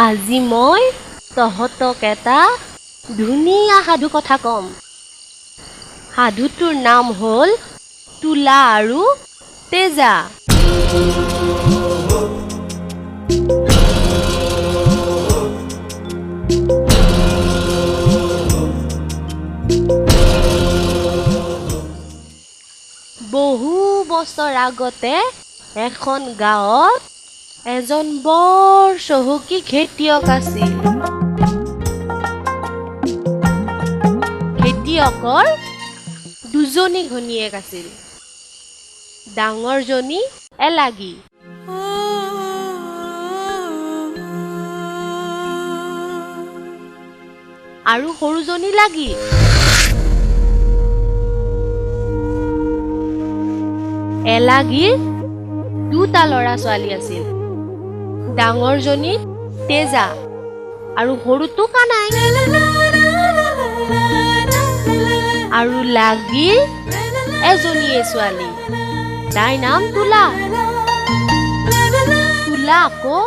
আজি মই তহঁতক এটা ধুনীয়া সাধু কথা ক'ম। সাধুটোৰ নাম হ'ল তুলা আৰু তেজা। বহু বছৰ আগতে এখন গাঁৱত এজন বৰ চহকী খেতিয়ক আছিল। খেতিয়কৰ দুজনী ঘনীয়েক আছিল। ডাঙৰজনী এলাগী আৰু সৰুজনী লাগি। এলাগীৰ দুটা ল'ৰা ছোৱালী আছিল। ডাঙৰজনী তেজা আৰু সৰুটো কানাই। আৰু লাগীৰ এজনীয়ে ছোৱালী, তাইৰ নাম তুলা। তুলা আকৌ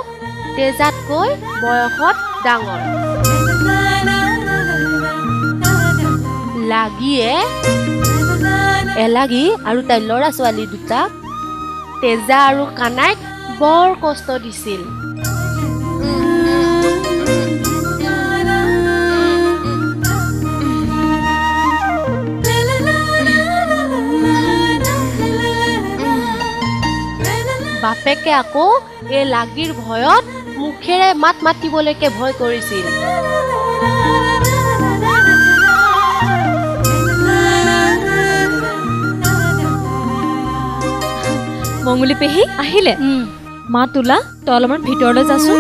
তেজাতকৈ বয়সত ডাঙৰ। লাগীয়ে এলাগী আৰু তাইৰ ল'ৰা ছোৱালী দুটাক তেজা আৰু কানাইক বৰ কষ্ট দিছিল। বাপেকে আকৌ এই লাগীৰ ভয়ত মুখেৰে মাত মাতিবলৈকে ভয় কৰিছিল। মঙ্গলী পেহী আহিলে। মা তোলা তই অলপমান ভিতৰলৈ যাচোন।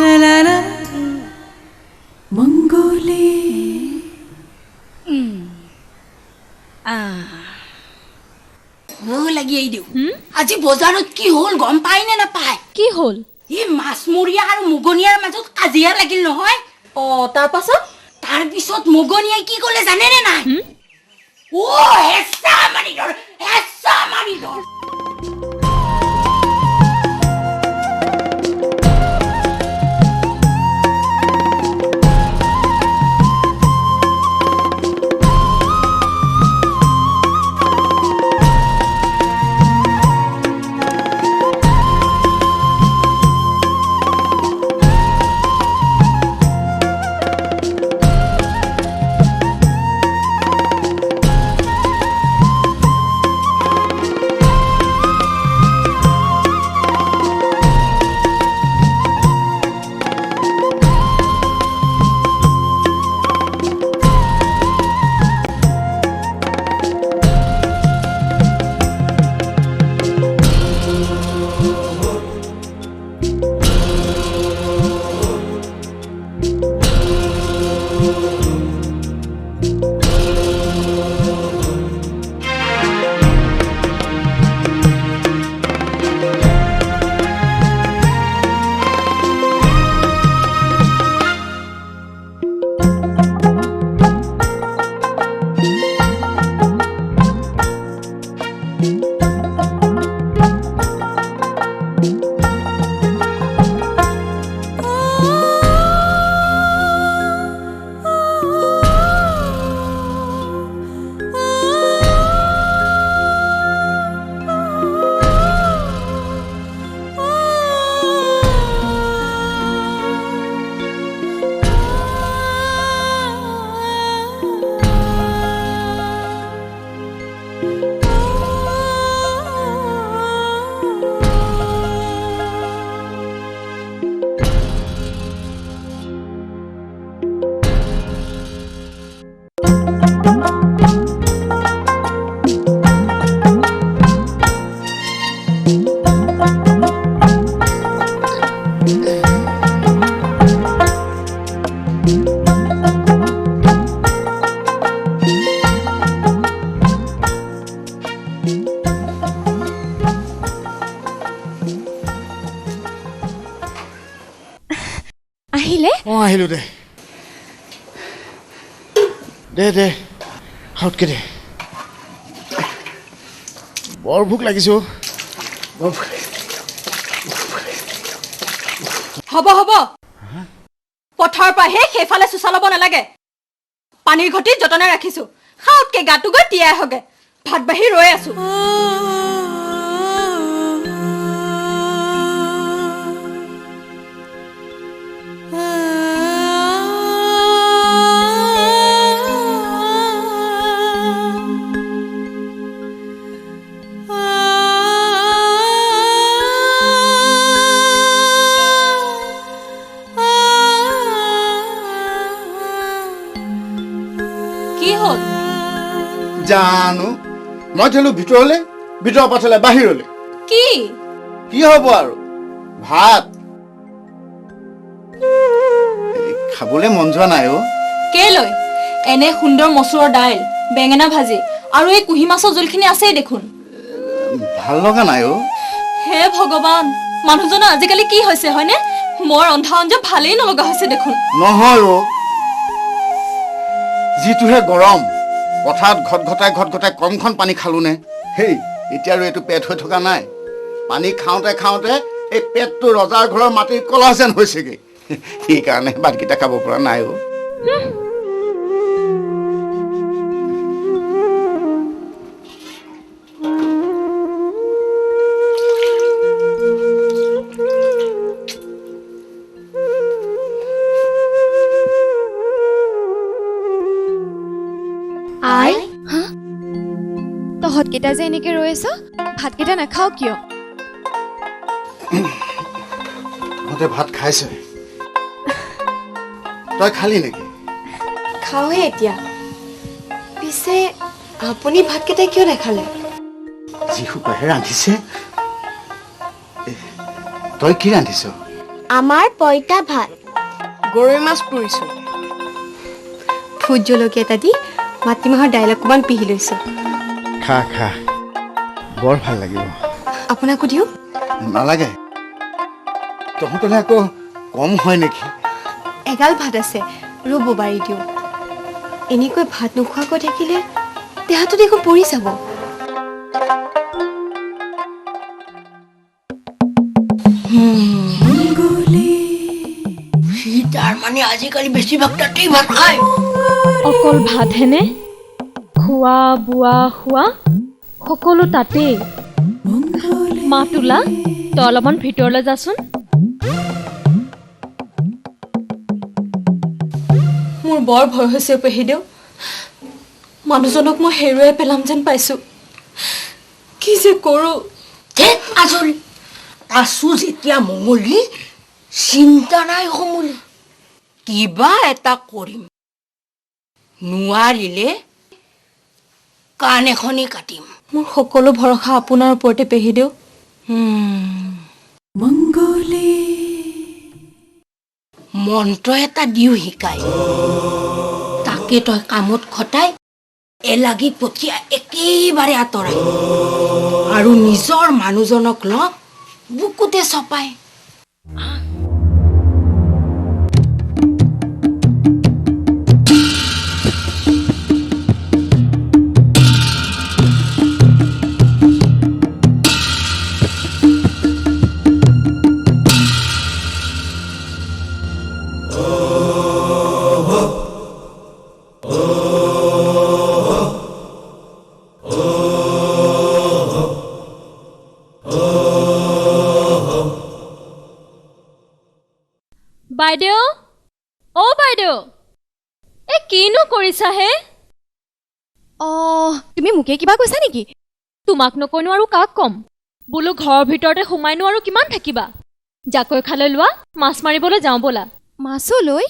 মঙ্গলী লাগি আহি দিওঁ। আজি বজাৰত কি হ'ল গম পাই নে নাপায়? কি হ'ল? এই মাছমৰীয়া আৰু মুগনিয়াৰ মাজত কাজিয়া লাগিল নহয়। তাৰ পিছত মুগনিয়াই কি ক'লে জানে নে নাই? হেঁচা মাৰি ধৰ, হেঁচা মাৰি ধৰ। আহিলে? আহিলো দে দে দে হাউটকে দে। বৰ ভোক লাগিছে। হ'ব পথাৰৰ পৰাহে সেইফালে চুচালাব নালাগে পানীৰ ঘটিত যতনে ৰাখিছো খাওতকে গাটো গৈ তিয়াই হগে ভাত বাঢ়ি ৰৈ আছো জানো মই থলো ভিতৰলৈ ভিতৰৰ পাছলে বাহিৰলৈ কি হ'ব আৰু ভাত খাবলৈ মন যোৱা নাই অ কেলৈ এনে সুন্দৰ মচুৰৰ দাইল বেঙেনা ভাজি আৰু এই কুহি মাছৰ জোলখিনি আছেই দেখোন ভাল লগা নাই অ হে ভগৱান মানুহজনৰ আজিকালি কি হৈছে হয়নে মোৰ ৰন্ধা আঞ্জা ভালেই নলগা হৈছে দেখোন নহয় অ যিটোহে গৰম পথাৰত ঘট ঘটাই কমখন পানী খালো নে হেই এতিয়া আৰু এইটো পেট হৈ থকা নাই পানী খাওঁতে এই পেটটো ৰজাৰ ঘৰৰ মাটিৰ কলহ যেন হৈছেগৈ সেইকাৰণে ভাতকেইটা খাব পৰা নাই অ তহঁতকেইটা যে এনেকে ৰৈ আছ ভাতকেইটা নাখাও কিয় মতে ভাত খাইছে তই খালি নেকি খাওঁহে এতিয়া পিছে আপুনি ভাতকেইটা কিয় নাখালে যি সোপাহে ৰান্ধিছে তই কি ৰান্ধিছ আমাৰ পইতা ভাত গৰৈ মাছ পুৰিছো ভোট জলকীয়া এটা দি মাটিমাহৰ দাইল অকণমান পিহি লৈছো খা বৰ ভাল লাগিব আপোনাকো দিওঁ নালাগে তহঁতলৈ আকৌ কম হয় নেকি এগাল ভাত আছে ৰ'ব বাৰী দিওঁ এনেকৈ ভাত নোখোৱাকৈ থাকিলে দেহাটো দেখোন পৰি যাব তাৰ মানে আজিকালি বেছিভাগ তাতেই ভাত খায় অকল ভাত হেনে খোৱা বোৱা খোৱা সকলো তাতেই মা তোলা তই অলপমান ভিতৰলৈ যাচোন মোৰ বৰ ভয় হৈছে পেহীদেউ মানুহজনক মই হেৰুৱাই পেলাম যেন পাইছো কি যে কৰো আছো যেতিয়া মঙলী চিন্তা নাই সমুলি কিবা এটা কৰিম নোৱাৰিলে কাণ এখনি কাটিম মোৰ সকলো ভৰসা আপোনাৰ ওপৰতে পেহীদেউ মন্ত্ৰ এটা দিও শিকাই তাকে তই কামত খটাই এলাগি পঠিয়া একেবাৰে আঁতৰাই আৰু নিজৰ মানুহজনক লগ বুকুতে চপাই বাইদেউ অ বাইদেউ এ কিনো কৰিছা হে তুমি মোকে কিবা কৈছা নেকি তোমাক নকৈনো আৰু কাক কম বোলো ঘৰৰ ভিতৰতে সোমাইনো আৰু কিমান থাকিবা জাকৈ খালে লোৱা মাছ মাৰিবলৈ যাওঁ বলা মাছো লৈ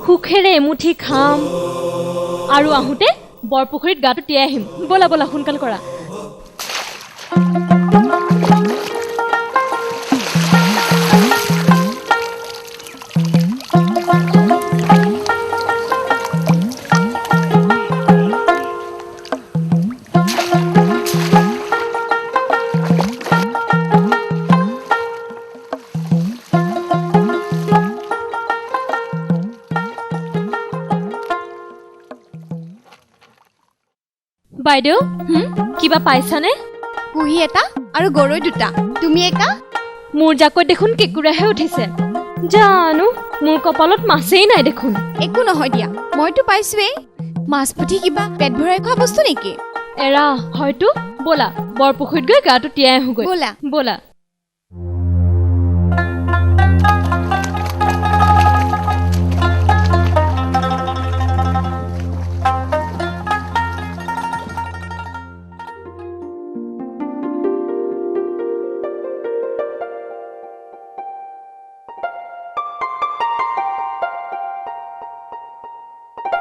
সুখেৰে এমুঠি খাম আৰু আহোঁতে বৰপুখুৰীত গাটো তিয়াই আহিম বলা বলা সোনকাল কৰা বাইদেউ কিবা পাইছানে কুহি এটা আৰু গৰৈ দুটা তুমি একা মোৰ জাকৈ দেখোন কেঁকুৰাহে উঠিছে জানো মোৰ কপালত মাছেই নাই দেখোন একো নহয় দিয়া মইতো পাইছোৱেই মাছ পুঠি কিবা পেট ভৰাই খোৱা বস্তু নেকি এৰা হয়তো ব'লা বৰপুখুৰীত গৈ গাটো তিয়াই আহোগৈ ব'লা ব'লা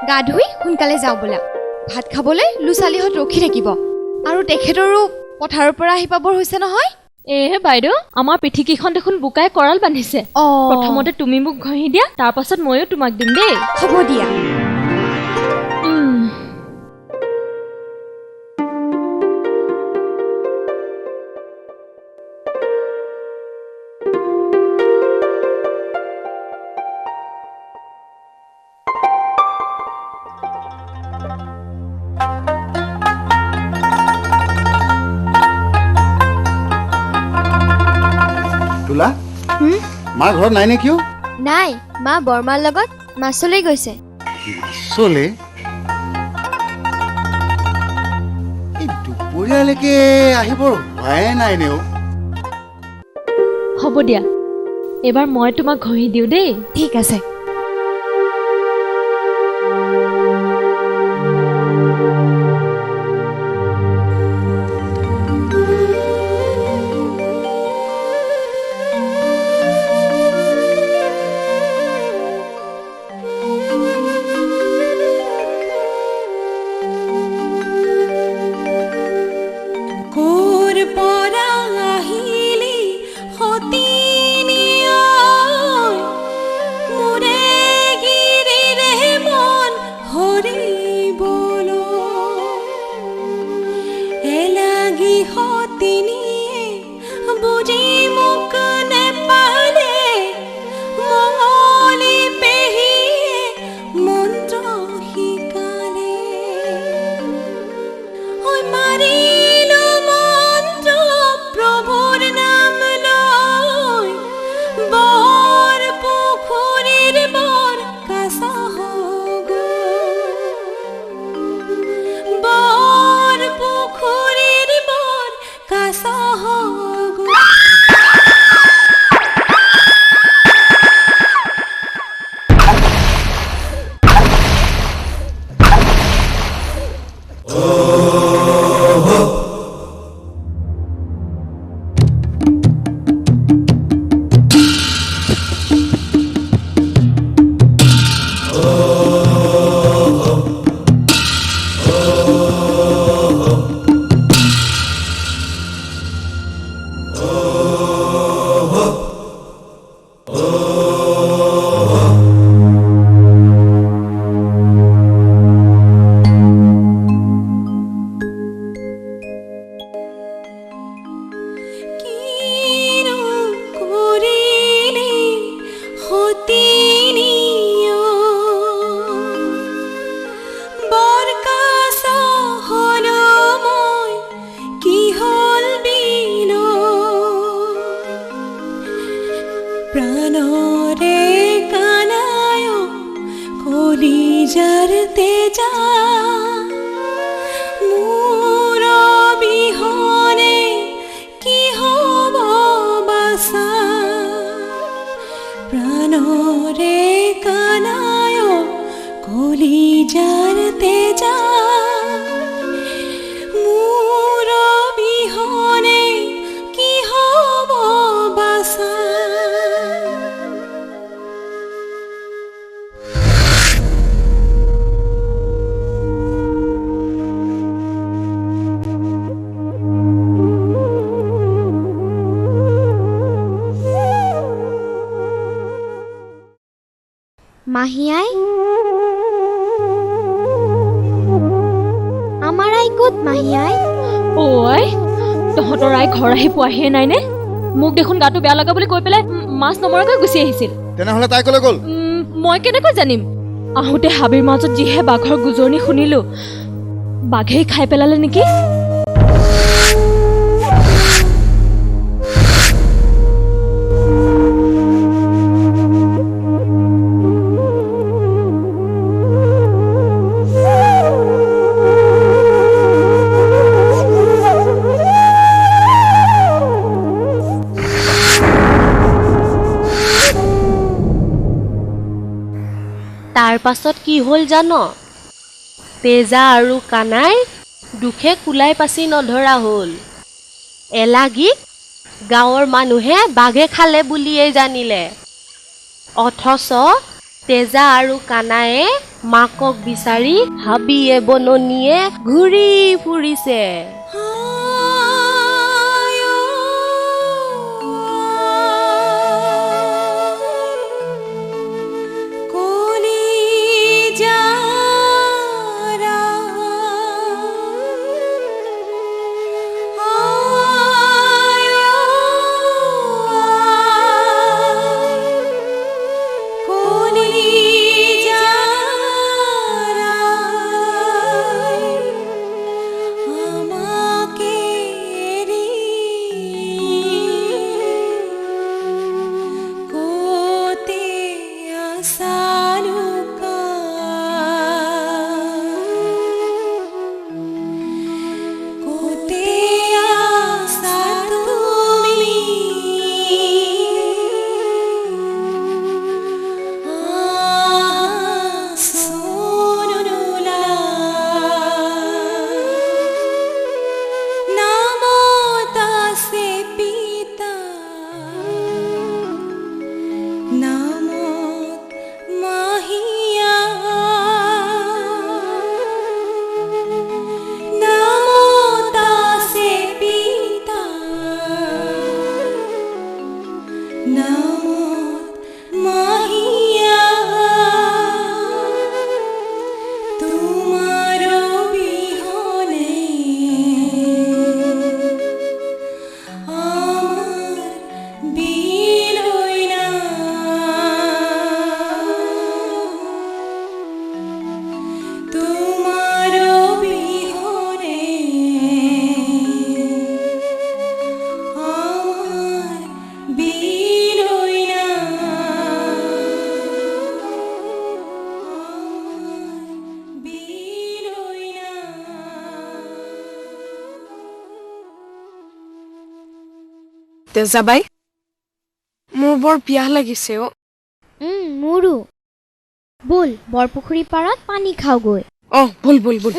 গা ধুই সোনকালে যাওঁ বোলা ভাত খাবলৈ লুচালিহঁত ৰখি থাকিব আৰু তেখেতৰো পথাৰৰ পৰা আহি পাবৰ হৈছে নহয় বাইদেউ আমাৰ পিঠিকেইখন দেখোন বোকাই কৰাল বান্ধিছে প্ৰথমতে তুমি মোক ঘঁহি দিয়া তাৰ পাছত ময়ো তোমাক দিম দেই হ'ব দিয়া তোলা মাৰ ঘৰত নাই নে কিয় নাই মা বৰমাৰ লগত মাছলৈ গৈছে চলে এই দুপৰীয়ালৈকে আহিবৰ হোৱাই নাই নেও হ'ব দিয়া এবাৰ মই তোমাক ঘঁহি দিওঁ দেই ঠিক আছে মাহিয়াই আমাৰ আই ক'ত মাহিয়াই ঐ তহঁতৰ আই ঘৰ আহি পোৱাহিয়ে নাইনে মোক দেখোন গাটো বেয়া লগা বুলি কৈ পেলাই মাছ নমৰাকৈ গুচি আহিছিল তেনেহ'লে তাই ক'লৈ গ'ল মই কেনেকৈ জানিম আহোঁতে হাবিৰ মাজত যিহে বাঘৰ গুজৰণি শুনিলো বাঘেই খাই পেলালে নেকি তাৰ পাছত কি হ'ল জান? তেজা আৰু কানাই দুখে কুলাই পাচি নধৰা হ'ল। এলাগীক গাঁৱৰ মানুহে বাঘে খালে বুলিয়েই জানিলে। অথচ তেজা আৰু কানায়ে মাকক বিচাৰি হাবিয়ে বননিয়ে ঘূৰি ফুৰিছে। তেজাবাই, মোৰ বৰ পিয়াহ লাগিছে অ'। মোৰো। ব'ল বৰপুখুৰী পাৰত পানী খাওঁগৈ। ব'ল ব'ল ব'ল।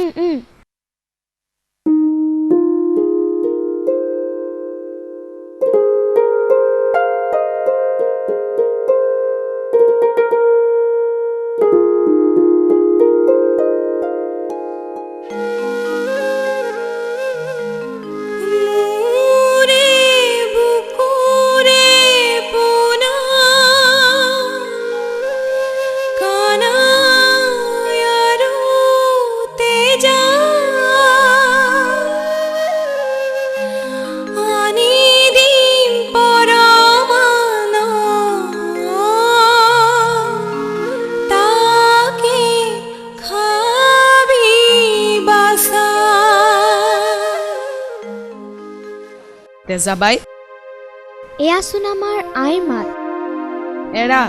তেজাবাই, এয়াচোন আমাৰ আইৰ মাত। এৰা।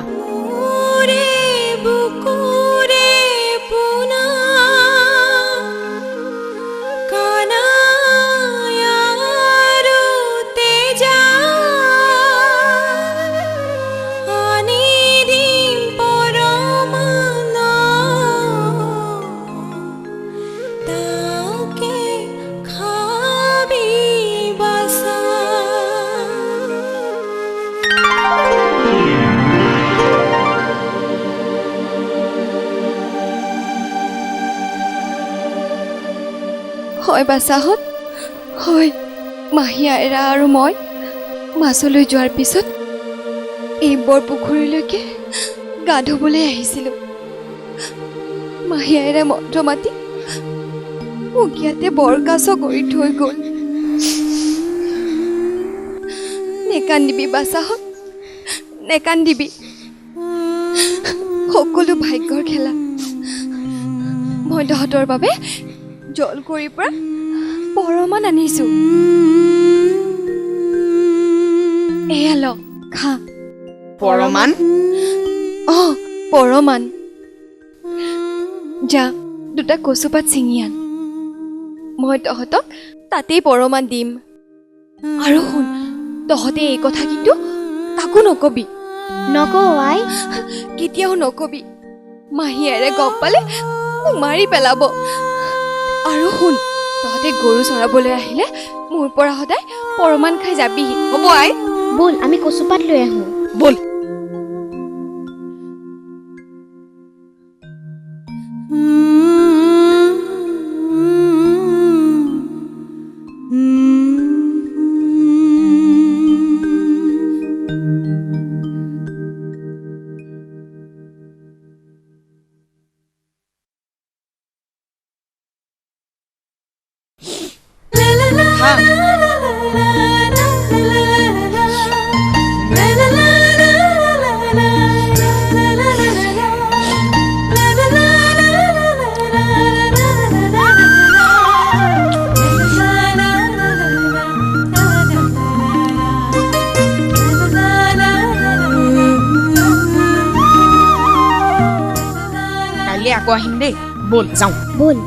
হয় বাচাহঁত, হয়। মাহী আইৰা আৰু মই মাছলৈ যোৱাৰ পিছত এই বৰপুখুৰীলৈকে গা ধুবলৈ আহিছিলোঁ। মাহী আইৰা মন্ত্ৰ মাতি মোক ইয়াতে বৰকাছ কৰি থৈ গ'ল। নেকান্দিবি বাচাহঁত, নেকান্দিবি। সকলো ভাগ্যৰ খেলা। মই তহঁতৰ বাবে জলকুঁৱৰীৰ পৰা পৰমান আনিছো। এয়া ল, খা। পৰমান? পৰমান। যা, দুটা কচুপাত ছিঙি আন। মই তহঁতক তাতেই পৰমান দিম। আৰু শুন, তহঁতে এই কথা কিন্তু কাকো নকবি। নকওঁ আই। কেতিয়াও নকবি। মাহীয়েৰে গম পালে মোক মাৰি পেলাব। আৰু শুন, তহঁতে গৰু চৰাবলৈ আহিলে মোৰ পৰা সদায় পৰমান খাই যাবিহি, হ'ব আই? ব'ল আমি কচুপাত লৈ আহোঁ। ব'ল। কাইলৈ আকৌ আহিম দেই, ব'ল যাওঁ। ব'ল।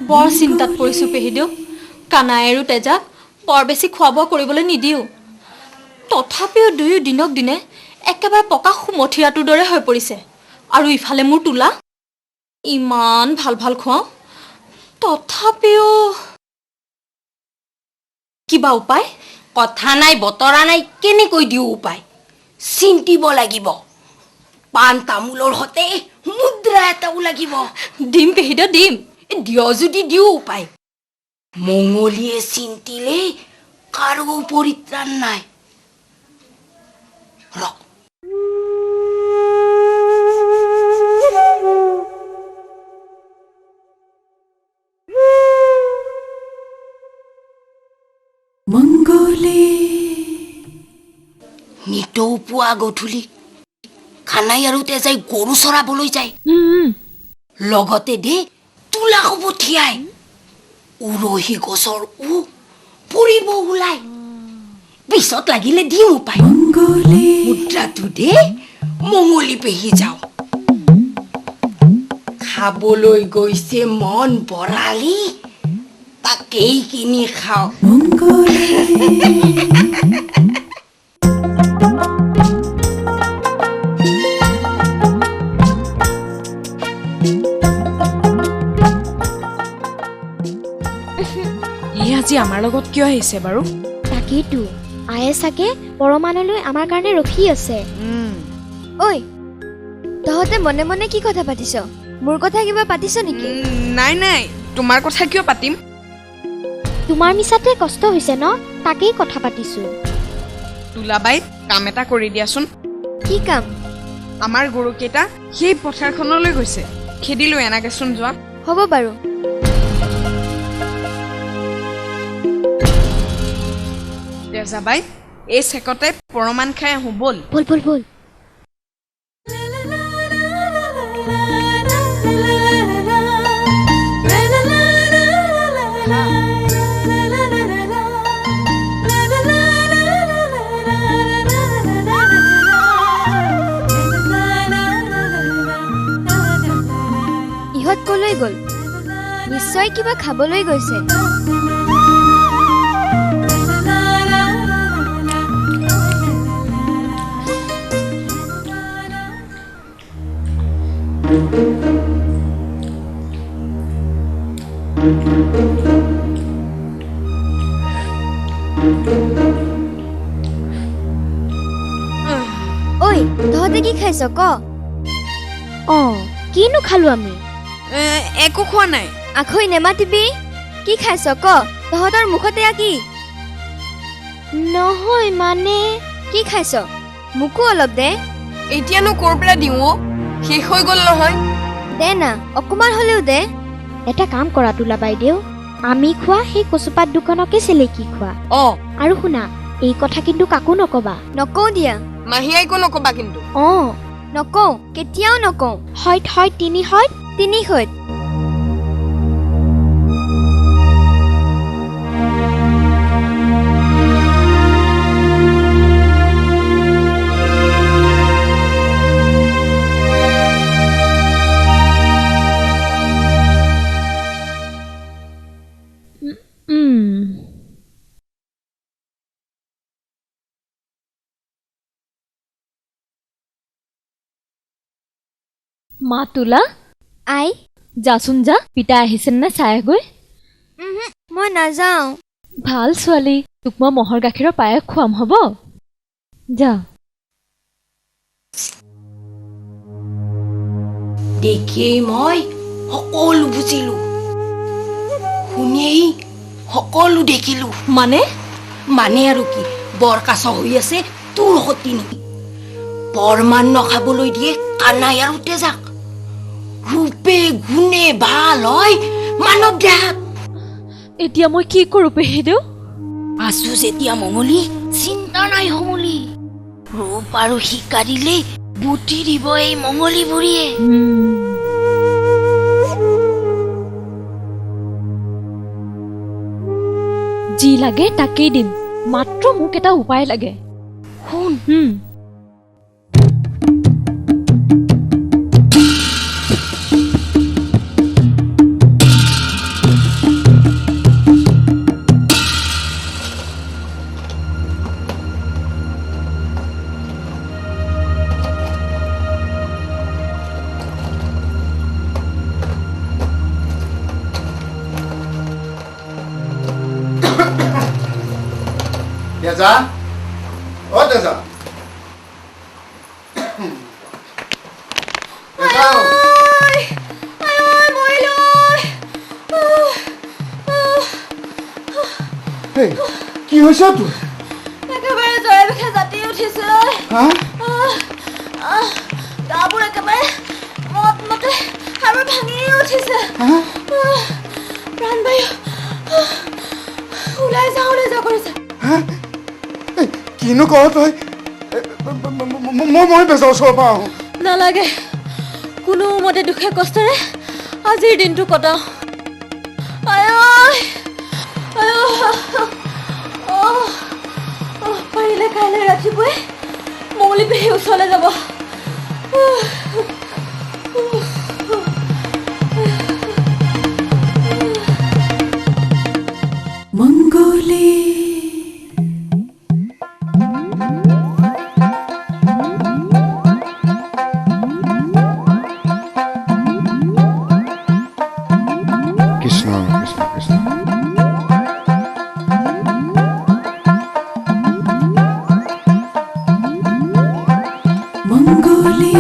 বৰ চিন্তাত পৰিছোঁ পেহিদেউ। কানাই আৰু তেজাক বৰ বেছি খোৱা বোৱা কৰিবলৈ নিদিওঁ। তথাপিও দুয়ো দিনক দিনে একেবাৰে পকা সুমথিৰাটোৰ দৰে হৈ পৰিছে। আৰু ইফালে মোৰ তোলা, ইমান ভাল ভাল খুৱাওঁ, তথাপিও কিবা উপায়? কথা নাই বতৰা নাই, কেনেকৈ দিওঁ উপায়? চিন্তিব লাগিব। পাণ তামোলৰ সতে মুদ্ৰা এটাও লাগিব। দিম পেহিদেউ দিম। দিয় যদি দিওঁ উপায়। মঙলিয়ে চিন্তিলে কাৰো পৰিত্ৰাণ নাই। ৰ নিতৌ পুৱা গধূলি খানাই আৰু তেজাই গৰু চৰাবলৈ যায়। লগতে দে তোলা হ'ব থিয়াই। উৰহি গছৰ পৰিব ওলাই। পিছত লাগিলে দিম উপায়। মুদ্ৰাটো দে মঙলি পেহি যাওঁ। খাবলৈ গৈছে মন বৰালি, তাকেই কিনি খাওঁ। আজি আমাৰ লগত কিয় আহিছে বাৰু? তাকেইতো, আয়ে চাগে পৰমানলৈ আমাৰ কাৰণে ৰখি আছে। ঐ, তহঁতে মনে মনে কি কথা পাতিছ? মোৰ কথা কিবা পাতিছ নেকি? নাই নাই, তোমাৰ কথা কিয় পাতিম? তোমাৰ মিছাতে কষ্ট হৈছে ন, তাকেই কথা পাতিছো। তোলাবাই, কাম এটা কৰি দিয়াচোন। কি কাম? আমাৰ গৰুকেইটা সেই পথাৰখনলৈ গৈছে, খেদিলৈ এনাকেচোন যোৱা। হ'ব বাৰু। তেজাবাই, এই চেকতে পৰমান খাই আহোঁ, ব'ল। ব'ল ব'ল ব'ল। ইহঁত কলৈ গ'ল? নিশ্চয় কিবা খাবলৈ গৈছে। ঐ, তহঁতে কি খাইছ ক? কিনো খালো আমি? একো খোৱা নাই। আখৈ নেমাতিবি। কি খাইছ ক? তহঁতৰ মুখতে কি? নহয় মানে কি খাইছ? মোকো অলপ দে। এতিয়ানো ক'ৰ পৰা দিওঁ? শেষ হৈ গ'ল নহয়। দে না, অকমান হ'লেও দে। এটা কাম কৰা তোলা বাইদেউ, আমি খোৱা সেই কচুপাত দুখনকে চেলেকি খোৱা। আৰু শুনা, এই কথা কিন্তু কাকো নকবা। নকওঁ দিয়া। মাহীয়াইকো নকবা কিন্তু। নকওঁ, কেতিয়াও নকওঁ। হয়ত হয় তিনি হয়ত তিনি হয়ত। মা তোলা আই যাচোন যা পিতা আহিছে নে চাই গৈ মই নাযাওঁ। ভাল ছোৱালী তোক মই মহৰ গাখীৰৰ পায়স খুৱাম হ'ব যা দেখিয়েই মই সকলো বুজিলো, শুনিয়েই সকলো দেখিলো। মানে মানে আৰু কি, বৰকাছ হৈ আছে তোৰ সতিনী। বৰমান নখাবলৈ দিয়ে কানাই আৰু তেজাক। ৰূপে গুণে ভাল হয় মানৱ দেহাত। এতিয়া মই কি কৰোঁ পেহিদেউ আছো যেতিয়া মঙলী, চিন্তা নাই সমলি। ৰূপ আৰু শিকা দিলে বুটি দিব এই মঙলী বুঢ়ীয়ে। যি লাগে তাকেই দিম, মাত্ৰ মোক এটা উপায় লাগে। শুন তেজা, অ তেজা, কি হৈছে তোৰ? একেবাৰে জয় বিষে জাতি উঠিছে গাবোৰ একেবাৰে মত মতে আৰু ভাঙি উঠিছে প্ৰাণবায়ু ওলাই যাওঁ কৰিছে। কিনো কওঁ তই? মই বেজাৰ ওচৰৰ পৰা আহোঁ। নালাগে, কোনো মতে দুখে কষ্টেৰে আজিৰ দিনটো কটাওঁ। পাৰিলে কাইলৈ ৰাতিপুৱাই মৌলি পেহী ওচৰলৈ যাব। মঙ্গলে কৃষ্ণ কৃষ্ণ কৃষ্ণ। মঙ্গলে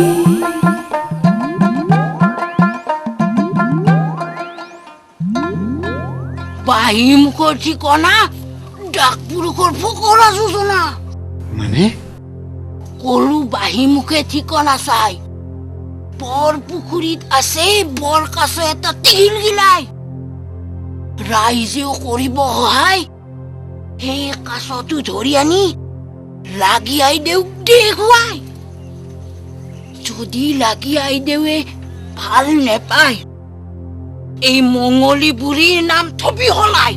বাহি মুখৰ ঠিকনা, ডাক পুৰুষৰ ফকৰা যোজনা। মানে কলো বাহি মুখে ঠিকনা চাই, বৰ পুখুৰীত আছে বৰ কাছ এটা তিল গিলাই। ৰাইজেও কৰিব সহায়, সেই কাছটো ধৰি আনি লাগি আইদেউক দেখুৱাই। যদি লাগি আইদেউৱে ভাল নেপায়, এই মঙলী বুঢ়ীৰ নাম থপি সলাই।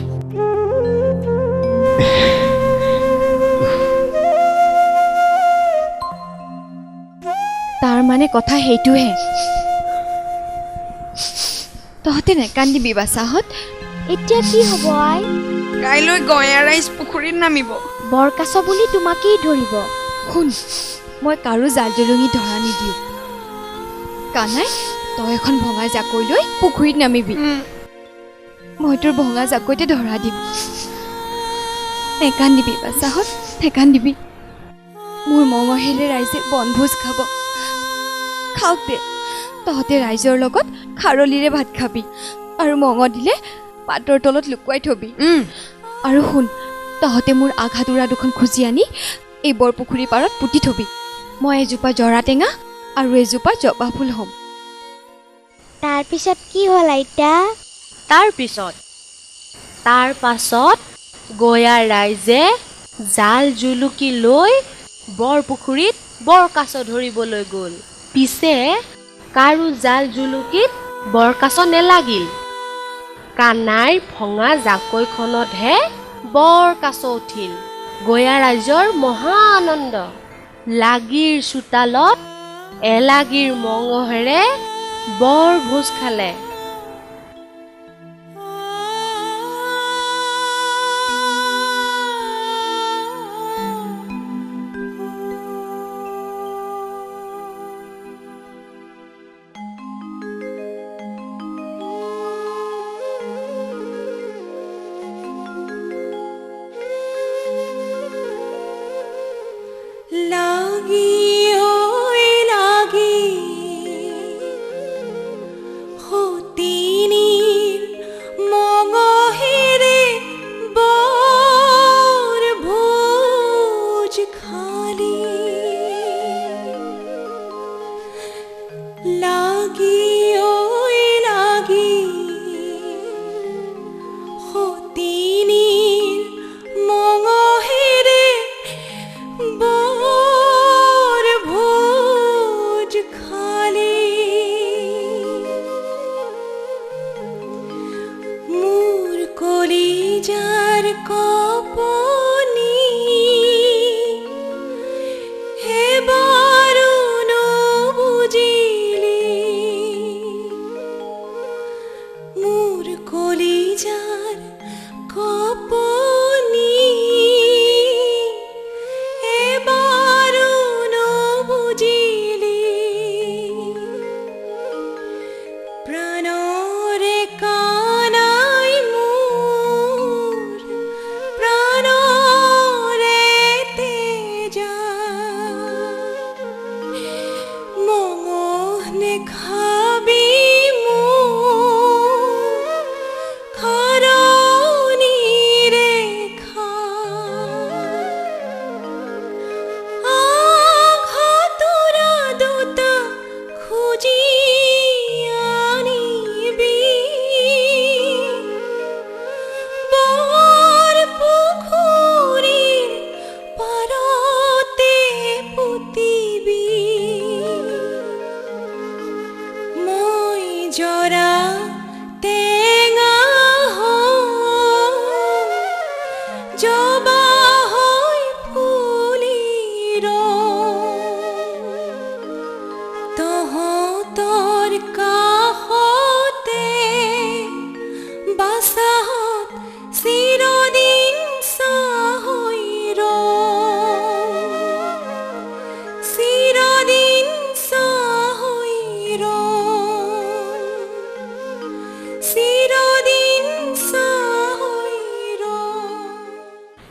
তাৰ মানে কথা সেইটোহে। তহঁতে নেকান্দিবি বাচাহঁত। এতিয়া কি হ'ব আই? কাইলৈ গঞা ৰাইজ পুখুৰীত নামিব। বৰকাছ বুলি তোমাকেই ধৰিব। শুন, মই কাৰো জাল জলঙি ধৰা নিদিওঁ। কানাই, তই এখন ভঙা জাকৈ লৈ পুখুৰীত নামিবি। মই তোৰ ভঙা জাকৈতে ধৰা দিম। নেকান্দিবি বাচাহঁত, নেকান্দিবি। মোৰ মঙ আহিলে ৰাইজে বনভোজ খাব। খাওক দে, তহঁতে ৰাইজৰ লগত খাৰলিৰে ভাত খাবি আৰু মঙ দিলে পাতৰ তলত লুকুৱাই থবি। আৰু শুন, তহঁতে মোৰ আঘাতুৰা দুখন খুজি আনি এই বৰপুখুৰী পাৰত পুতি থবি। মই এজোপা জৰা টেঙা আৰু এজোপা জবা ফুল হ'ম। তাৰপিছত কি হ'ল আইতা? তাৰ পাছত গয়াৰ ৰাইজে জাল জুলুকি লৈ বৰপুখুৰীত বৰকাছ ধৰিবলৈ গ'ল। পিছে কাৰো জাল জুলুকিত বৰকাছ নেলাগিল। কানাইৰ ভঙা জাকৈখনতহে বৰকাছ উঠিল। গঞা ৰাইজৰ মহা আনন্দ। লাগীৰ চোতালত এলাগীৰ মঙহেৰে বৰ ভোজ খালে।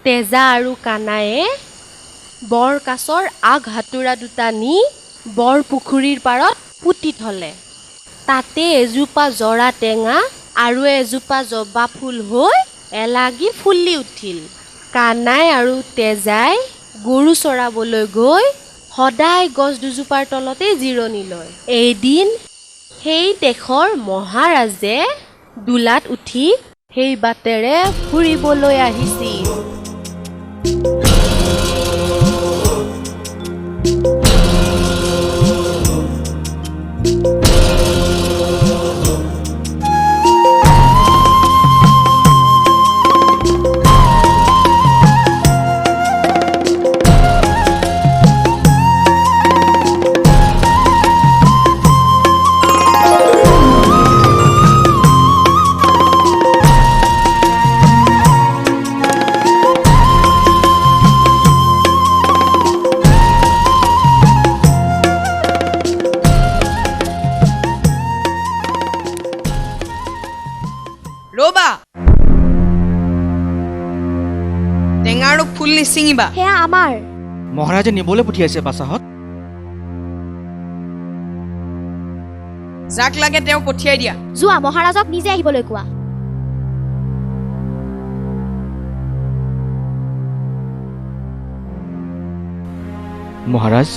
তেজা আৰু কানায়ে বৰকাছৰ আগ হাতোৰা দুটা নি বৰ পুখুৰীৰ পাৰত পুতি থলে। তাতে এজোপা জৰা টেঙা আৰু এজোপা জবা ফুল হৈ এলাগি ফুলি উঠিল। কানাই আৰু তেজাই গৰু চৰাবলৈ গৈ সদায় গছ দুজোপাৰ তলতে জিৰণি লয়। এদিন সেই দেশৰ মহাৰাজে দোলাত উঠি সেই বাটেৰে ফুৰিবলৈ আহিছিল। টেঙাৰো ফুল নিচিঙিবা। সেয়া আমাৰ। মহাৰাজে নিবলৈ পঠিয়াইছে বাছাহত। যাক লাগে তেওঁ পঠিয়াই দিয়া। যোৱা মহাৰাজক নিজে আহিবলৈ কোৱা। মহাৰাজ,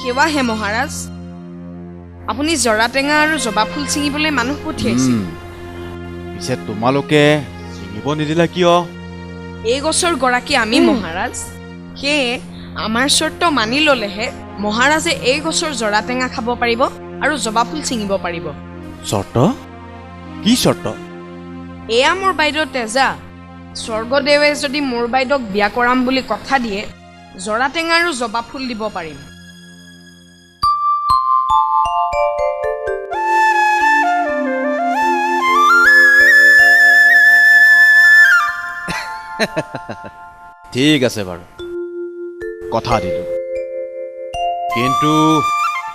সেৱা হে মহাৰাজ, আপুনি জৰা টেঙা আৰু জবা ফুল ছিঙিবলৈ মানুহ পঠিয়াইছে। পিছে তোমালোকে ছিঙিব নিদিলা কিয়? এই গছৰ গৰাকী আমি মহাৰাজ, সেয়ে আমাৰ চৰ্ত মানি ল'লেহে মহাৰাজে এই গছৰ জৰা টেঙা খাব পাৰিব আৰু জবা ফুল ছিঙিব পাৰিব। চৰ্ত? কি চৰ্ত? এয়া মোৰ বাইদেউ তেজা। স্বৰ্গদেৱে যদি মোৰ বাইদেউক বিয়া কৰাম বুলি কথা দিয়ে, জৰা টেঙা আৰু জবা ফুল দিব পাৰিম। ঠিক আছে বাৰু, কথা দিলোঁ। কিন্তু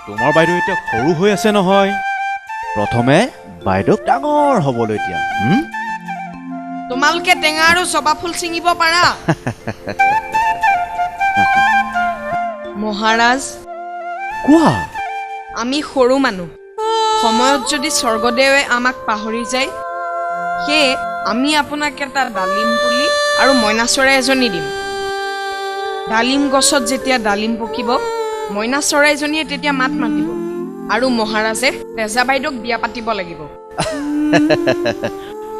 তোমাৰ বাইদেউ এতিয়া সৰু হৈ আছে নহয়। প্ৰথমে বাইদেউক ডাঙৰ হ'বলৈ দিয়া। তোমালোকে টেঙা আৰু জবা ফুল ছিঙিব পাৰা। মহাৰাজ, কোৱা। আমি সৰু মানুহ, সময়ত যদি স্বৰ্গদেৱে আমাক পাহৰি যায়, সেয়ে আমি আপোনাক এটা ডালিম পুলি আৰু মইনা চৰাই এজনী দিম। ডালিম গছত যেতিয়া ডালিম পকিব, মইনা চৰাইজনীয়ে তেতিয়া মাত মাতিব আৰু মহাৰাজে তেজা বাইদেউক বিয়া পাতিব লাগিব।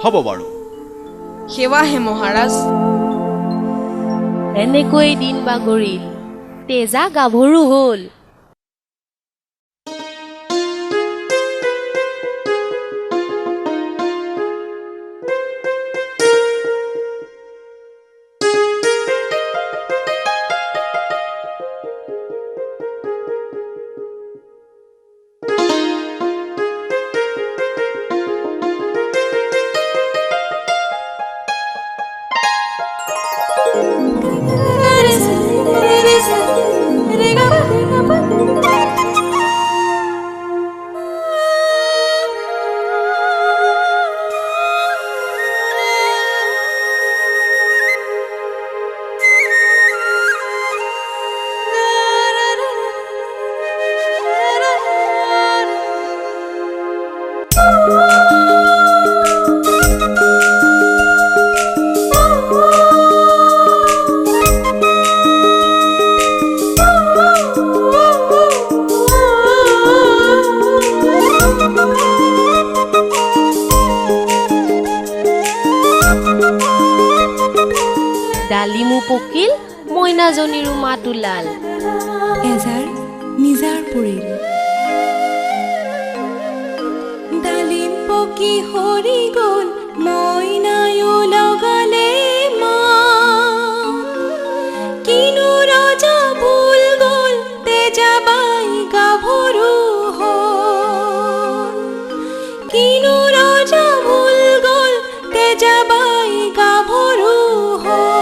হ'ব বাৰু। সেৱাহে মহাৰাজ। এনেকৈ দিন বাগৰিল, তেজা গাভৰু হ'ল। ডালিমো পকিল, মইনাজনীৰো মাত ওলাল। এজাৰ নিজাৰ পৰিল। ডালিম পকি সৰি গ'ল, মইনায়ো লগালে মাত। কিনো ৰজা ভুল গ'ল, তেজাবাই গাভৰু হ'ল। কিনো ৰজা ভুল গ'ল, তেজাবাই গাভৰু হ'ল।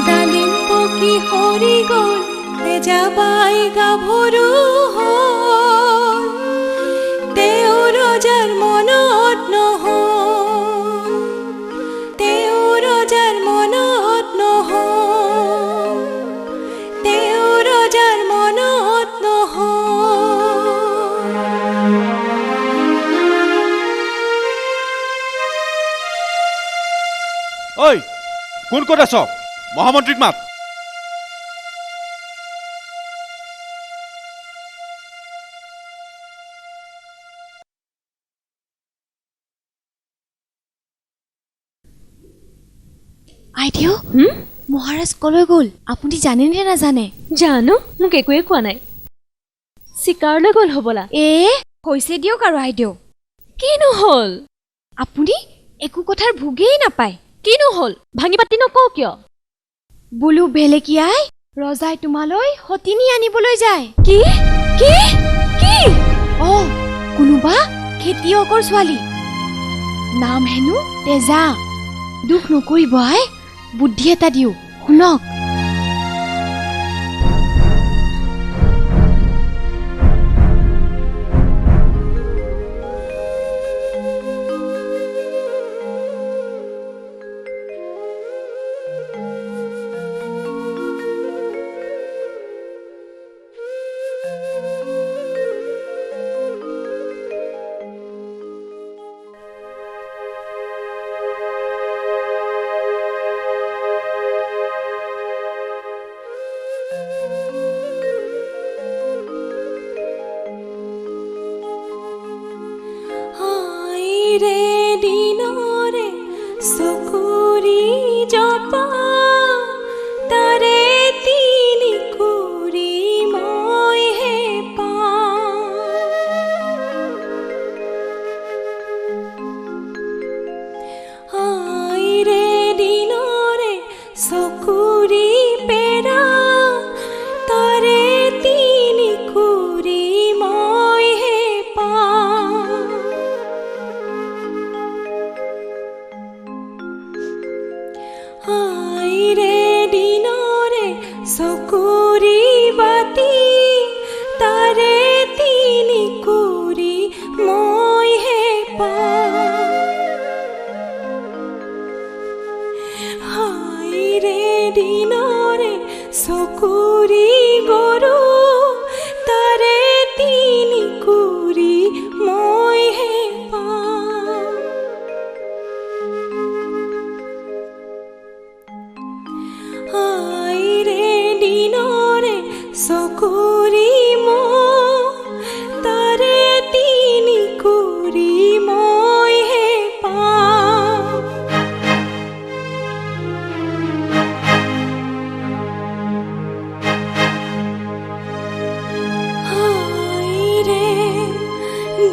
ডালিম পকি সৰি গ'ল, তেজাবাই গাভৰু হ'ল। তেওঁ ৰজাৰ মনত নহ'ল, তেওঁ ৰজাৰ মনত নহ'ল, তেওঁ ৰজাৰ মনত নহ'ল। ঐ, কোন ক'ত আছ? মহামন্ত্ৰীক মাত। আইদেউ, মহাৰাজ কলৈ গ'ল আপুনি জানেনে নাজানে? জানো, মোক একোৱে কোৱা নাই। চিকাৰলৈ গ'ল হ'বলা। হৈছে দিয়ক আৰু আইদেউ। কিনো হ'ল? আপুনি একো কথাৰ ভোগেই নাপায়। কিনো হ'ল? ভাঙি পাতি নকওঁ কিয়? বোলো ভেলেকিয়াই ৰজাই তোমালৈ সতিনী আনিবলৈ যায়। কি কি কি? কোনোবা খেতিয়কৰ ছোৱালী, নাম হেনো তেজা। দুখ নকৰিব আই, বুদ্ধি এটা দিওঁ, শুনক।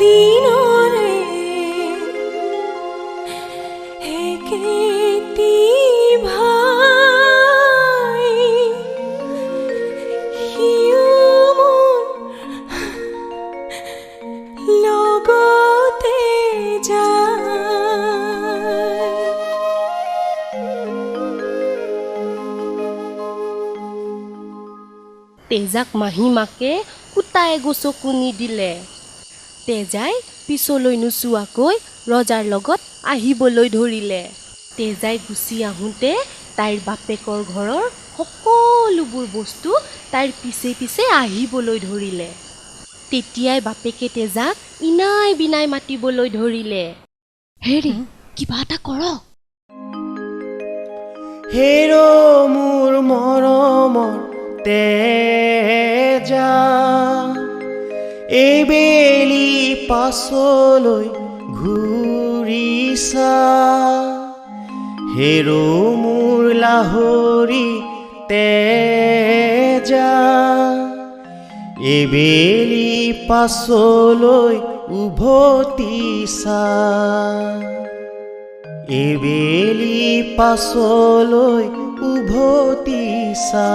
দিনৰে একেটি ভাই সিও মোৰ লগতে যায়। তেজাক মাহীমাকে কুটাই গছকো নিদিলে। তেজাই পিছলৈ নোচোৱাকৈ ৰজাৰ লগত আহিবলৈ ধৰিলে। তেজাই গুচি আহোঁতে তাইৰ বাপেকৰ ঘৰৰ সকলোবোৰ বস্তু তাইৰ পিছে পিছে আহিবলৈ ধৰিলে। তেতিয়াই বাপেকে তেজাক ইনাই বিনাই মাতিবলৈ ধৰিলে। হেৰি কিবা এটা কৰ। হেৰো মোৰ মৰমৰ তেজা এইবেলি পাছলৈ ঘূৰিছা। হেৰো মোৰ লাহৰি তেজা এইবেলি পাছলৈ উভতিছা। এইবেলি পাছলৈ উভতিছা।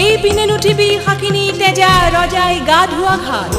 এইপিনে নুঠিবি শাকিনী তেজা ৰজাই গা ধোৱা ঘাট।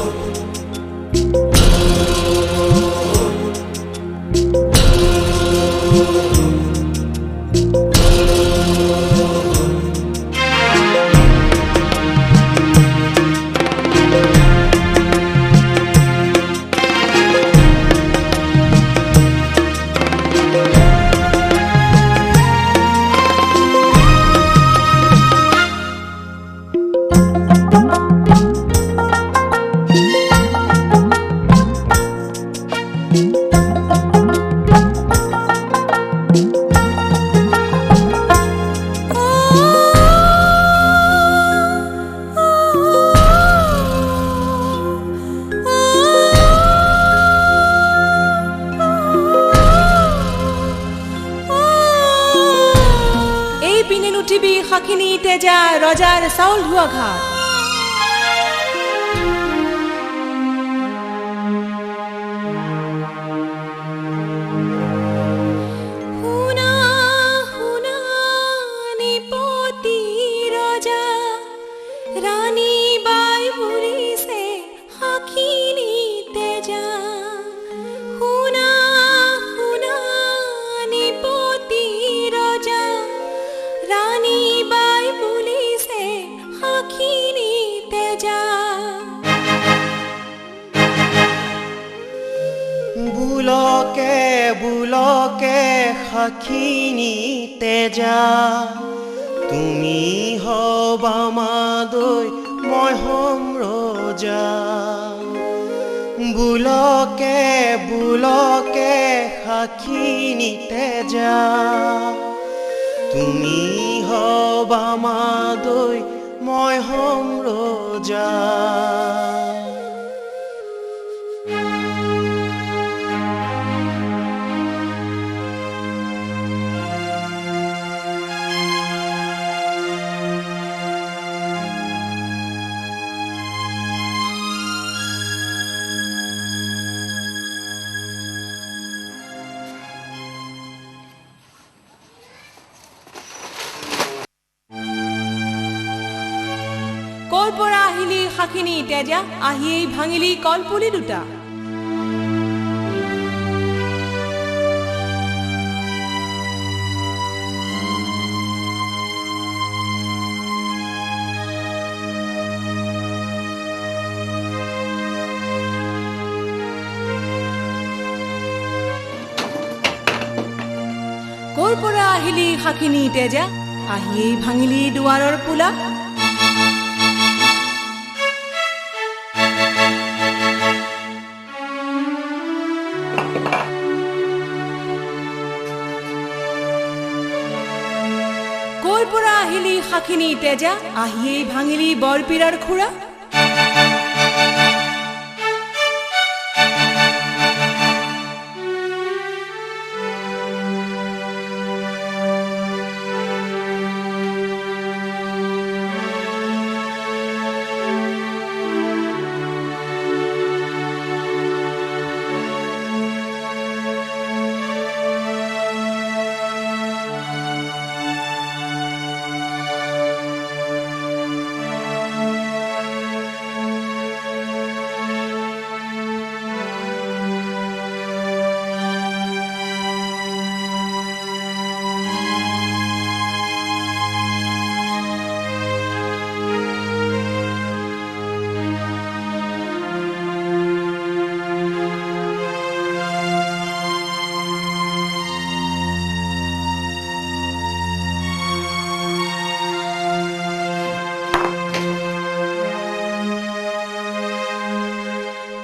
এইপিনে নুঠিবি শাকিনী তেজা ৰজাৰ চাউল ধোৱা ঘাট। শুনা শুনা নিপতি ৰজা ৰাণী বাই বুলিছে শাকিনী তেজা। শুনা শুনা নিপতি ৰজা ৰাণী বাই বুলিছে শাকিনী তেজা। বুলকে বুলকে শাখিনী তেজা তুমি হবা মাদৈ মই হম ৰজা। বুলকে বুলকে শাখিনী তেজা তুমি হবা মাদৈ মই হম ৰজা। কৰ পৰা আহিলি শাখিনী তেজা আহিয়েই ভাঙিলি কলপুলি দুটা কৰ পৰা আহিলি শাখিনী তেজা আহিয়েই ভাঙিলি দুৱাৰৰ পোলা কৰ পৰা আহিলি শাখিনী তেজা আহিয়েই ভাঙিলি বৰপীৰাৰ খুৰা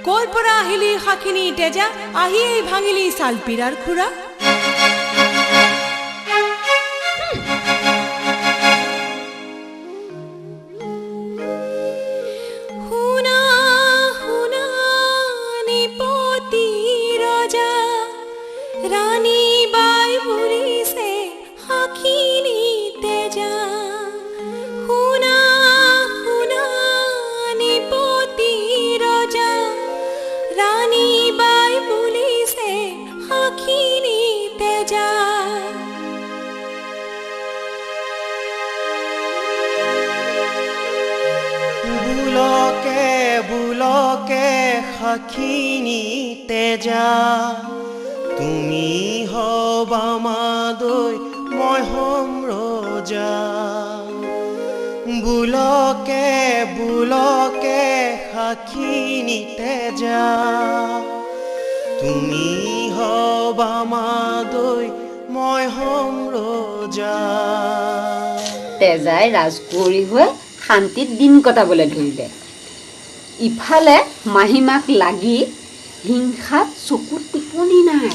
কৰ পৰা আহিলি শাখিনী তেজা আহিয়েই ভাঙিলি শালপীৰাৰ খুৰা শুনা শুনা নিপতি ৰজা ৰাণী বাই বুলিছে শাখিনী তেজা শুনা শুনা নিপতি ৰজা রানী বাই বুলিছে শাখিনী তেজা বুলকে বুলকে শাখিনী তেজা তুমি হবা মাদৈ মই হম ৰজা বুলকে বুলকে শাখিনী তেজা তুমি হবা মাদৈ মই হম ৰজা তেজাই ৰাজকুঁৱৰী হৈ শান্তিত দিন কটাবলৈ ধৰিলে ইফালে মাহীমাক লাগি হিংসাত চকুত টিপনি নাই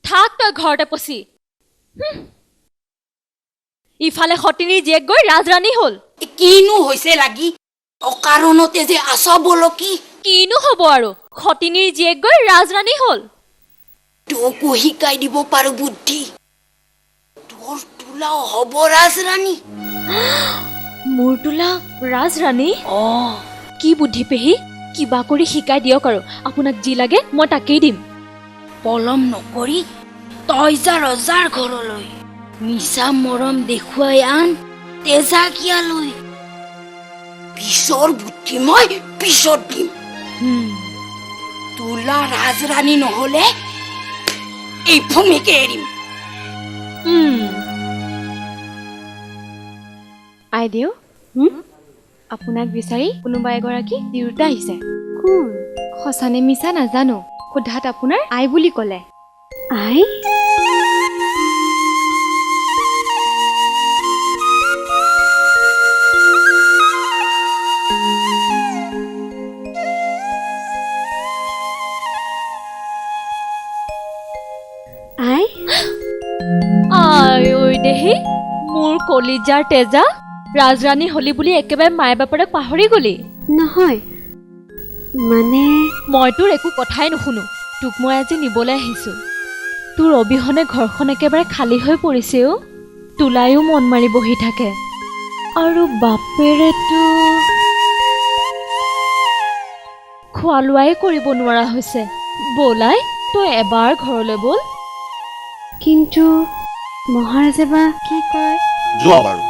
থাক তই ঘৰতে পচি ইফালে সতিনীৰ জীয়েক গৈ ৰাজৰাণী হ'ল কিনো হৈছে লাগি অকাৰণতে যে আছ বলকি কিনো হ'ব আৰু সতিনীৰ জীয়েক গৈ ৰাজৰাণী হ'ল তোকো শিকাই দিব পাৰো বুদ্ধি তোৰ তোলাও হ'ব ৰাজৰাণী মোৰ তোলা ৰাজৰাণী কি বুদ্ধি পেহী কিবা কৰি শিকাই দিয়ক আৰু আপোনাক যি লাগে মই তাকেই দিম পলম নকৰি তই যা ৰজাৰ ঘৰলৈ মিছা মৰম দেখুৱাই আন তেজা কিয়ালৈ পিছৰ বুদ্ধি মই পিছত দিম তোলা ৰাজৰাণী নহলে এই ভূমিকে এৰিম আইদেউ আপোনাক বিচাৰি কোনোবা এগৰাকী তিৰোতা আহিছে কোন সঁচানে মিছা নাজানো সোধাত আপোনাৰ আই বুলি ক'লে আই আই আই ঐ দেহি মোৰ কলিজাৰ তেজা ৰাজৰাণী হলি বুলি একেবাৰে মায়ে বাপেৰে পাহৰি গলি নহয় মানে মই তোৰ একো কথাই নুশুনো তোক মই আজি নিবলৈ আহিছোঁ তোৰ অবিহনে ঘৰখন একেবাৰে খালী হৈ পৰিছে অ তোলায়ো মন মাৰি বহি থাকে আৰু বাপেৰেতো খোৱা লোৱাই কৰিব নোৱাৰা হৈছে। বলাই তই এবাৰ ঘৰলৈ বল। কিন্তু মহাৰাজে বা কি কয়? যোৱা বাৰু।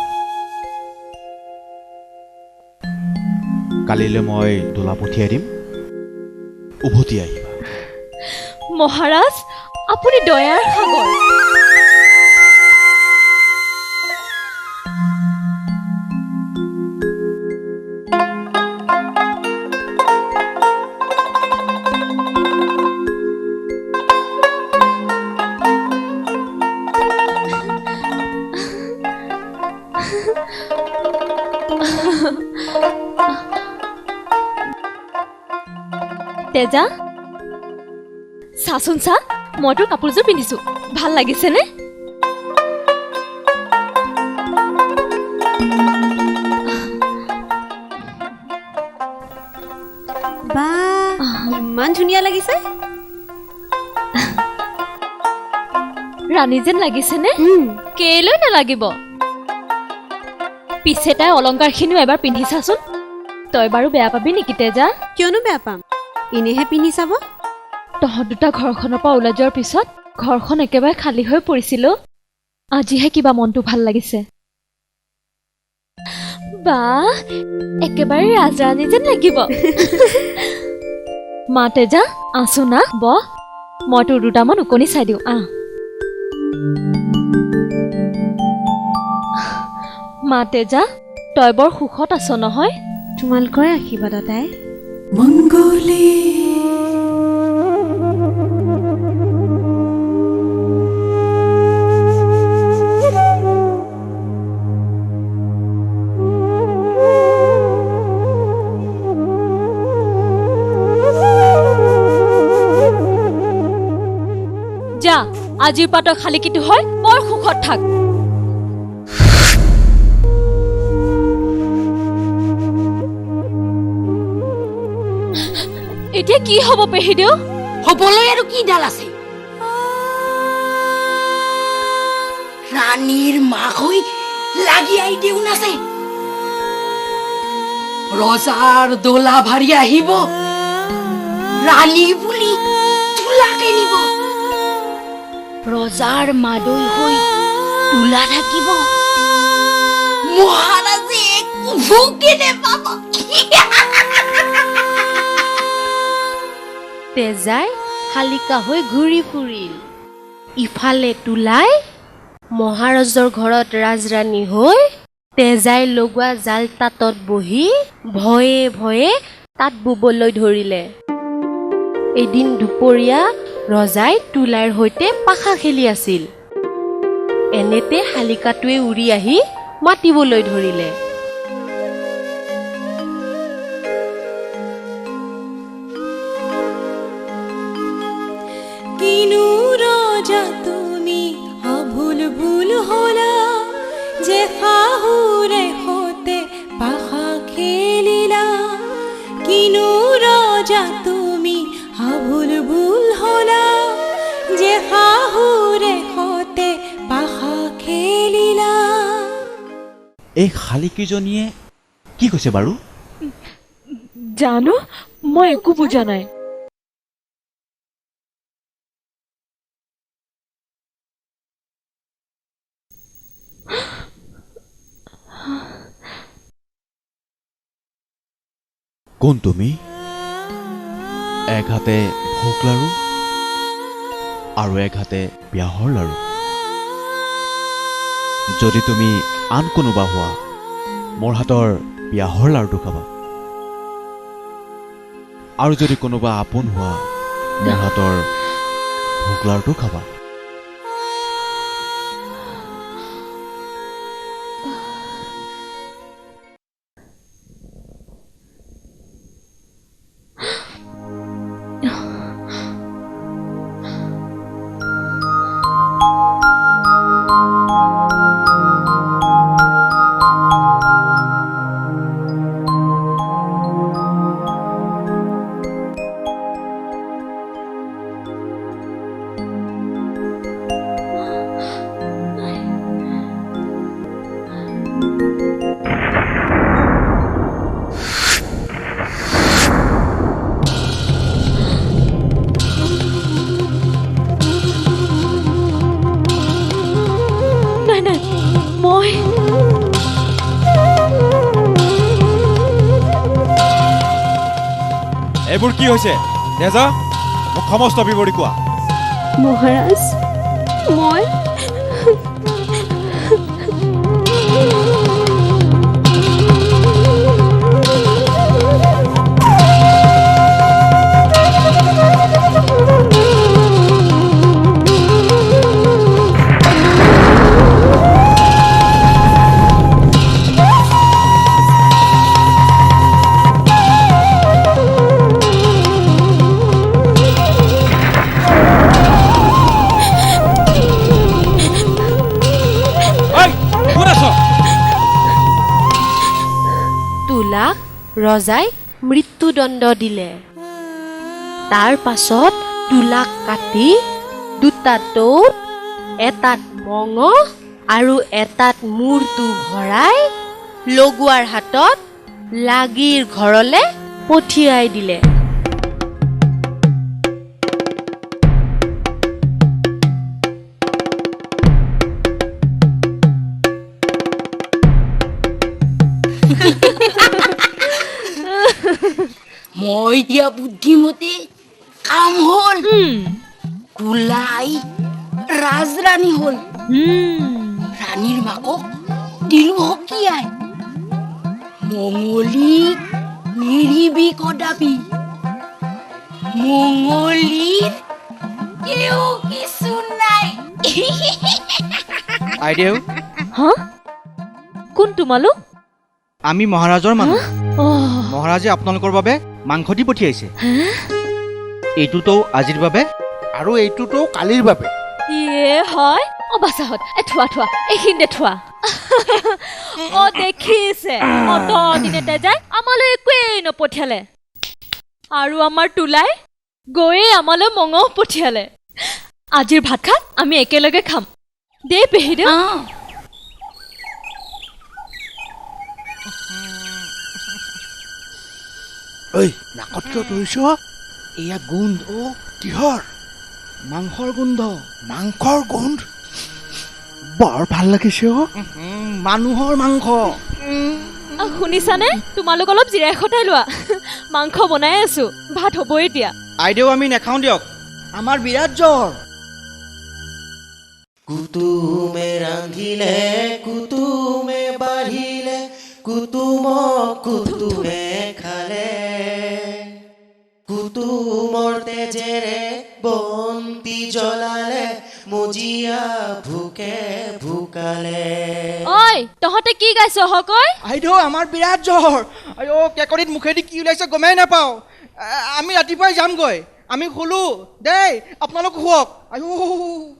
কালিলৈ মই দোলা পঠিয়াই দিম, উভতি আহিবা। মহাৰাজ আপুনি দয়াৰ সাগৰ। তেজা চাচোন চা, মই তোৰ কাপোৰযোৰ পিন্ধিছো, ভাল লাগিছেনে? বা ইমান ধুনীয়া লাগিছে। ৰাণী যেন লাগিছেনে? কেলৈ নালাগিব? পিছে তাই অলংকাৰখিনিও এবাৰ পিন্ধি চাচোন। তই বাৰু বেয়া পাবি নেকি তেজা? কিয়নো বেয়া পাম, এনেহে পিন্ধি চাব। তহঁত দুটা ঘৰখনৰ পৰা ওলাই যোৱাৰ পিছত ঘৰখন একেবাৰে খালী হৈ পৰিছিল। আজিহে কিবা মনটো ভাল লাগিছে। বা একেবাৰে ৰাজৰাণী যেন লাগিব। মা তেজা আছো না, বহ, মই তোৰ দুটামান ওকণি চাই দিওঁ। মা তেজা তই বৰ সুখত আছ নহয়? তোমালোকৰে আশীৰ্বাদত আই। মংগলে যা, আজিৰ পৰা তই খালী কিটো হয় বৰ সুখত থাক। এতিয়া কি হ'ব পেহিদেউ? হ'বলৈ আৰু কি ডাল আছে? ৰাণীৰ মাক হৈ লাগি আহি দেউ নাছে। ৰজাৰ দোলা ভাৰি আহিব, ৰাণী বুলি তোলাকে নিব। ৰজাৰ মাদৈ হৈ তোলা থাকিব, মহাৰাজে একো ভোকে নেপাব। তেজাই শালিকা হৈ ঘূৰি ফুৰিল। ইফালে তোলাই মহাৰাজৰ ঘৰত ৰাজৰাণী হৈ তেজাই লগোৱা জাল তাঁতত বহি ভয়ে ভয়ে তাঁত বুবলৈ ধৰিলে। এদিন দুপৰীয়া ৰজাই তোলাইৰ সৈতে পাখা খেলি আছিল। এনেতে শালিকাটোৱে উৰি আহি মাতিবলৈ ধৰিলে। কিনু ৰজা তুমি আভুল ভুল হলা, যে শাহুৰে সতে পাখা খেলিলা। কিনু ৰজা তুমি আভুল ভুল হলা, যে শাহুৰে সতে পাখা খেলিলা। এই শালিকীজনীয়ে কি কৈছে বাৰু? জানো, মই একো বুজা নাই। কোন তুমি? এক হাতে ভোগ লাৰু আৰু এক হাতে বিয়াহৰ লাৰু। যদি তুমি আন কোনোবা হোৱা, মোৰ হাতৰ বিয়াহৰ লাৰুটো খাবা, আৰু যদি কোনোবা আপোন হোৱা, মোৰ হাতৰ ভোগ লাৰুটো খাবা। এইবোৰ কি হৈছে তেজা মোক সমস্ত বিৱৰি কোৱা মহাৰাজ মই তুলাক ৰজাই মৃত্যুদণ্ড দিলে তাৰ পাছত তুলাক কাটি দুটা টোপ এটাত মঙহ আৰু এটাত মূৰটো ভৰাই লগোৱাৰ হাতত লাগীৰ ঘৰলে পঠিয়াই দিলে মই দিয়া বুদ্ধিমতে কাম হল কুলাই ৰাজৰাণী হল ৰাণীৰ মাকক দিলো হকিয়াই মঙলীক নেৰিবি কদাবি মঙলীৰ কেও কিছু নাই আইদেউ হা কোন তোমালোক আমি মহাৰাজৰ মানুহ মহাৰাজে আপোনালোকৰ বাবে মাংস দি পঠিয়াইছে এইটোতো আজিৰ বাবে আৰু এইটোতো কালিৰ বাবে ইয়ে হয় বাচাহত থোৱা থোৱা এইখিনিতে থোৱা দেখিছে অত দিনতে যায় আমালৈ একোৱেই নপঠিয়ালে আৰু আমাৰ তুলাই গৈয়ে আমালৈ মঙহ পঠিয়ালে আজিৰ ভাত খাত আমি একেলগে খাম দে পেহিদে ঐ নাকত কিয় ধৰিছ এয়া গোন্ধ কিহৰ মাংসৰ গোন্ধ বৰ ভাল লাগিছে মানুহৰ মাংস শুনিছানে তোমালোক অলপ জিৰাই খটাই লোৱা মাংস বনাই আছো ভাত হ'বই এতিয়া আইদেউ আমি নাখাওঁ দিয়ক আমাৰ বিৰাট জ্বৰ কুতুমে ৰান্ধিলে কুতুমে বাঢ়িলে কুতুমক কুতুমে খালে কুতুমৰ তেজেৰে বন্তি জ্বলালে মজিয়া ভোকে ভোকালে ঐ তহঁতে কি গাইছ হকৈ আইদেউ আমাৰ বিৰাট জ্বৰ আইঅ কেকৰিত মুখেদি কি ওলাইছে গমেই নাপাওঁ আমি ৰাতিপুৱাই যামগৈ আমি শুলো দেই আপোনালোক শুৱক আইঅ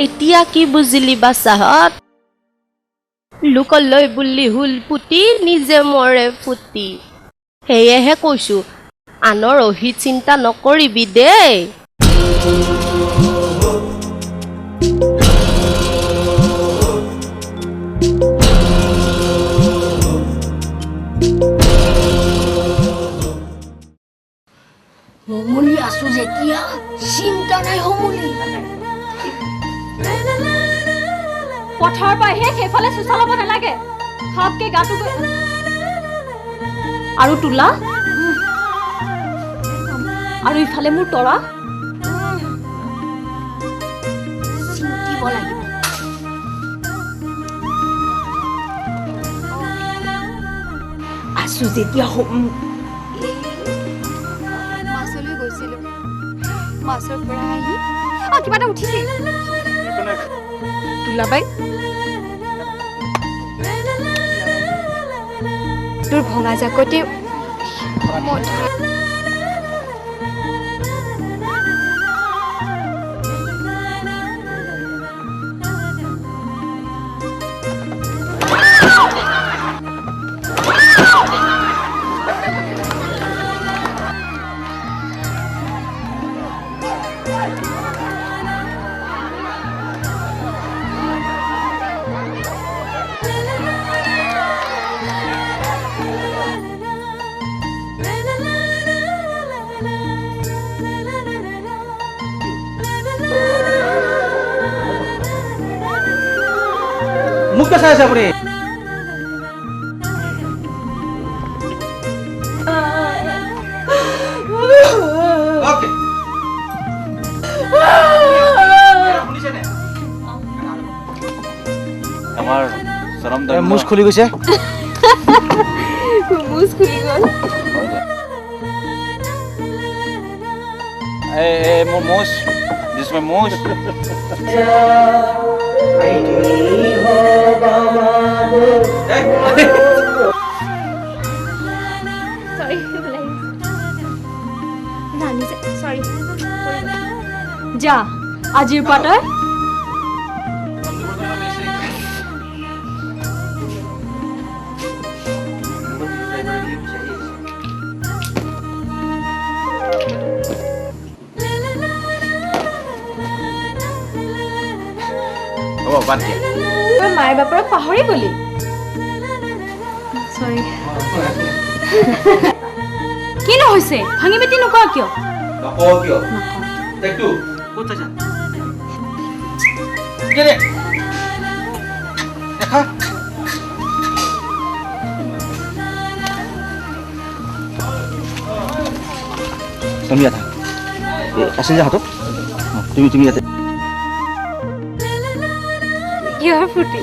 এতিয়া কি বুজিলি বাচাহত লোকলৈ বুলি হুল পুতি নিজে মৰে ফুটি সেয়েহে কৈছো আনৰ অহিত চিন্তা নকৰিবি দেই মঙলী আছো যেতিয়া চিন্তা নাই সমলি পথাৰৰ পৰা সেইফালে চোচা ল'ব নালাগে সাপকে গাটো গৈ আৰু তোলা আৰু ইফালে মোৰ তৰা চিন্তিব লাগিব আছো যেতিয়া মাছলৈ গৈছিলোঁ মাছৰ পৰা আহি কিবা এটা উঠিছিল তোলাবাই তোৰ ভঙা জাকতে মোক কে চাই আছে আপুনি অ'কে আমাৰ চৰম মুজ খুলি গৈছে মুজ খুলি গ'ল মোৰ মুজ দিছ মাই মুজ যা আজিৰ পৰা তই হ'ব বাদ দিয়া তই মায়ে বাপেৰক পাহৰি গলি চৰি কি নহৈছে ভাঙি মেটি নকৰা কিয় নকওঁ কিয় দেখটো ক'ত চাইছা দে দেখা তুমি ইয়াত আছিল যে হাতত তুমি ইয়াতে কিহৰ ফুটি